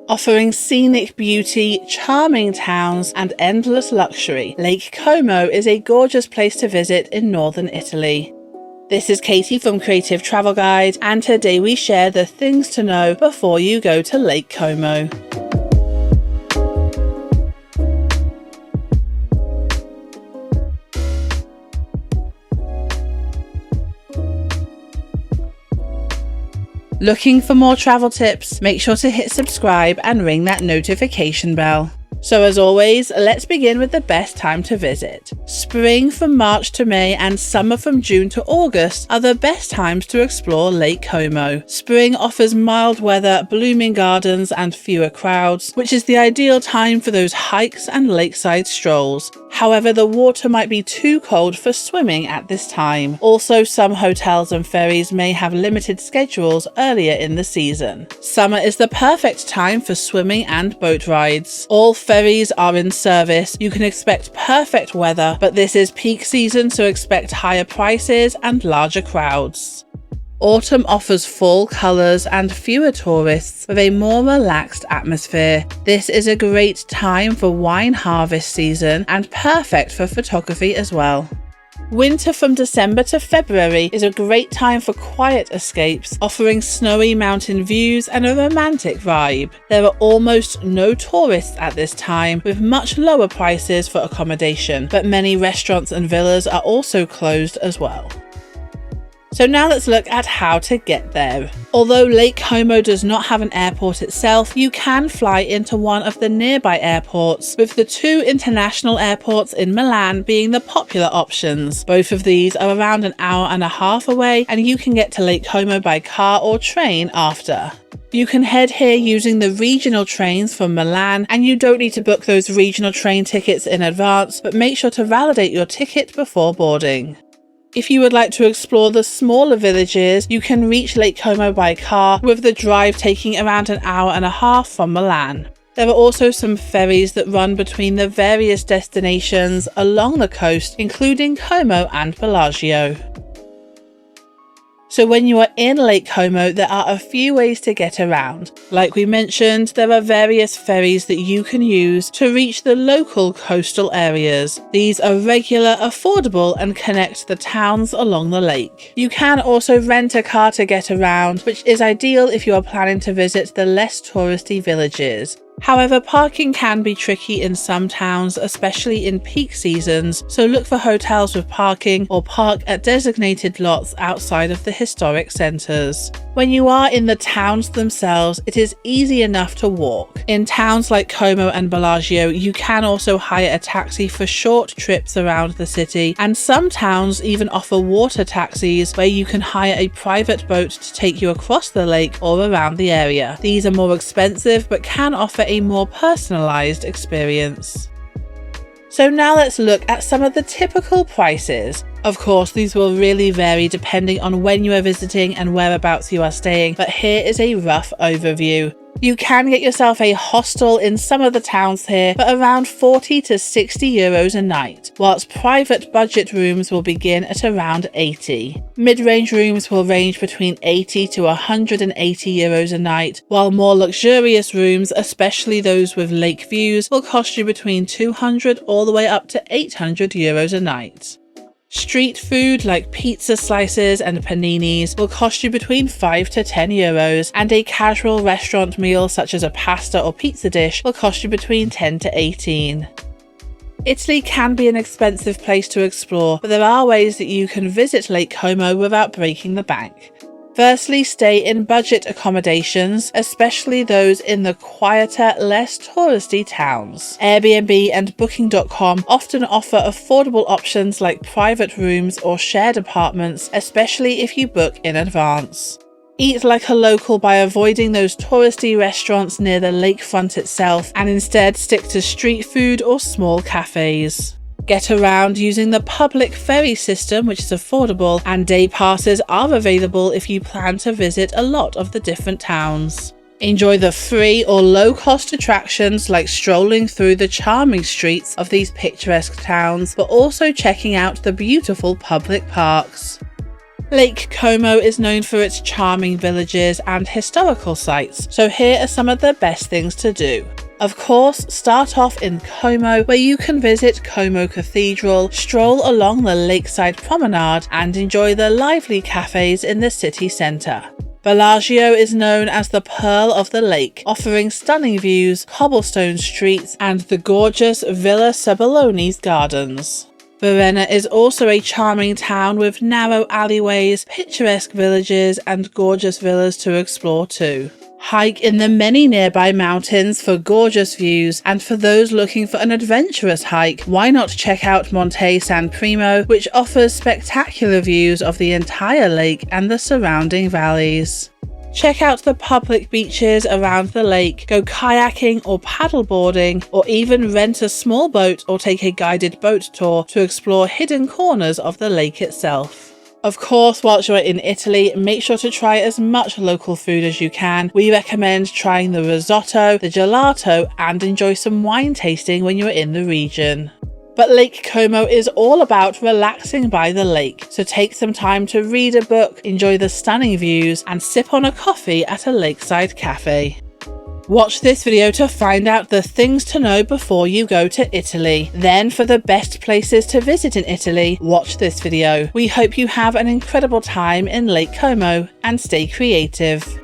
Offering scenic beauty, charming towns, and endless luxury, Lake Como is a gorgeous place to visit in northern Italy. This is Katie from Creative Travel Guide, and today we share the things to know before you go to Lake Como. Looking for more travel tips? Make sure to hit subscribe and ring that notification bell. So as always, let's begin with the best time to visit. Spring from March to May and summer from June to August are the best times to explore Lake Como. Spring offers mild weather, blooming gardens and fewer crowds, which is the ideal time for those hikes and lakeside strolls. However, the water might be too cold for swimming at this time. Also, some hotels and ferries may have limited schedules earlier in the season. Summer is the perfect time for swimming and boat rides. All ferries are in service. You can expect perfect weather, but this is peak season, so expect higher prices and larger crowds. Autumn offers fall colours and fewer tourists with a more relaxed atmosphere. This is a great time for wine harvest season and perfect for photography as well. Winter from December to February is a great time for quiet escapes, offering snowy mountain views and a romantic vibe. There are almost no tourists at this time, with much lower prices for accommodation, but many restaurants and villas are also closed as well. So now let's look at how to get there. Although Lake Como does not have an airport itself, you can fly into one of the nearby airports, with the two international airports in Milan being the popular options. Both of these are around an hour and a half away, and you can get to Lake Como by car or train after. You can head here using the regional trains from Milan, and you don't need to book those regional train tickets in advance, but make sure to validate your ticket before boarding. If you would like to explore the smaller villages, you can reach Lake Como by car, with the drive taking around an hour and a half from Milan. There are also some ferries that run between the various destinations along the coast, including Como and Bellagio. So when you are in Lake Como, there are a few ways to get around. Like we mentioned, there are various ferries that you can use to reach the local coastal areas. These are regular, affordable, and connect the towns along the lake. You can also rent a car to get around, which is ideal if you are planning to visit the less touristy villages. However, parking can be tricky in some towns, especially in peak seasons, so look for hotels with parking or park at designated lots outside of the historic centres. When you are in the towns themselves, it is easy enough to walk. In towns like Como and Bellagio, you can also hire a taxi for short trips around the city, and some towns even offer water taxis where you can hire a private boat to take you across the lake or around the area. These are more expensive but can offer a more personalised experience. So now let's look at some of the typical prices. Of course, these will really vary depending on when you are visiting and whereabouts you are staying, but here is a rough overview. You can get yourself a hostel in some of the towns here for around 40 to 60 euros a night, whilst private budget rooms will begin at around 80. Mid-range rooms will range between 80 to 180 euros a night, while more luxurious rooms, especially those with lake views, will cost you between 200 all the way up to 800 euros a night. Street food like pizza slices and paninis will cost you between 5 to 10 euros, and a casual restaurant meal such as a pasta or pizza dish will cost you between 10 to 18. Italy can be an expensive place to explore, but there are ways that you can visit Lake Como without breaking the bank. Firstly, stay in budget accommodations, especially those in the quieter, less touristy towns. Airbnb and Booking.com often offer affordable options like private rooms or shared apartments, especially if you book in advance. Eat like a local by avoiding those touristy restaurants near the lakefront itself, and instead stick to street food or small cafes. Get around using the public ferry system, which is affordable, and day passes are available if you plan to visit a lot of the different towns. Enjoy the free or low-cost attractions like strolling through the charming streets of these picturesque towns, but also checking out the beautiful public parks. Lake Como is known for its charming villages and historical sites, so here are some of the best things to do. Of course, start off in Como, where you can visit Como Cathedral, stroll along the lakeside promenade, and enjoy the lively cafes in the city centre. Bellagio is known as the Pearl of the Lake, offering stunning views, cobblestone streets, and the gorgeous Villa Seballone's gardens. Varenna is also a charming town with narrow alleyways, picturesque villages, and gorgeous villas to explore too. Hike in the many nearby mountains for gorgeous views, and for those looking for an adventurous hike, why not check out Monte San Primo, which offers spectacular views of the entire lake and the surrounding valleys. Check out the public beaches around the lake, go kayaking or paddleboarding, or even rent a small boat or take a guided boat tour to explore hidden corners of the lake itself. Of course, whilst you're in Italy, make sure to try as much local food as you can. We recommend trying the risotto, the gelato, and enjoy some wine tasting when you're in the region. But Lake Como is all about relaxing by the lake, so take some time to read a book, enjoy the stunning views, and sip on a coffee at a lakeside cafe. Watch this video to find out the things to know before you go to Italy. Then, for the best places to visit in Italy, watch this video. We hope you have an incredible time in Lake Como and stay creative.